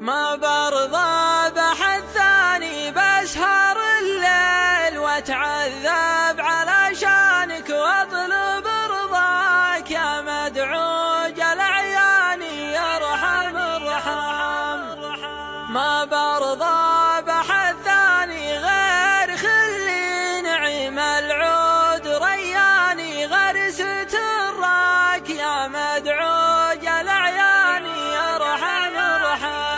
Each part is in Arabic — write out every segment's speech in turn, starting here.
ما برضى بحد ثاني بسهر الليل واتعذب علشانك واطلب رضاك يا مدعوج الاعيان يا ارحم الرحام. ما برضى بحد ثاني غير خلي نعيم العود رياني غرست الراك يا مدعوج الاعيان يا ارحم الرحام.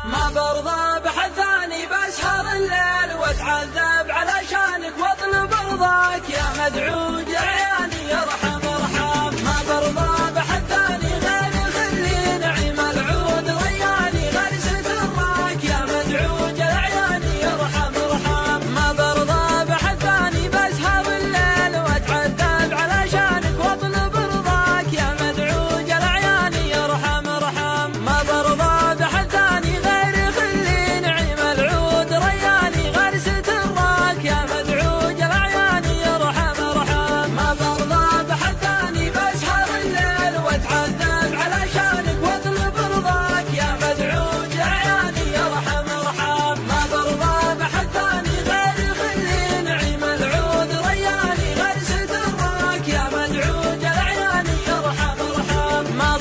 ما برضى بحد ثاني بسهر الليل واتعذب علشانك واطلب رضاك يا مدعوج الاعيان يا ارحم الرحام. ما برضى بحد ثاني غير خلي نعيم العود رياني غرست الراك يا مدعوج الاعيان يا ارحم الرحام. ما برضى بحد ثاني بسهر الليل واتعذب علشانك واطلب رضاك يا مدعوج الاعيان يا ارحم الرحام. ما برضى بحد ثاني غير خلي نعيم العود رياني غرست الراك يا مدعوج الاعيان يا ارحم الرحام. ما برضى بحد ثاني بسهر الليل واتعذب علشانك واطلب رضاك يا مدعوج الاعيان يا ارحم الرحام. ما برضى بحد ثاني غير خلي نعيم العود رياني غرست الراك يا مدعوج الاعيان يا ارحم الرحام. ما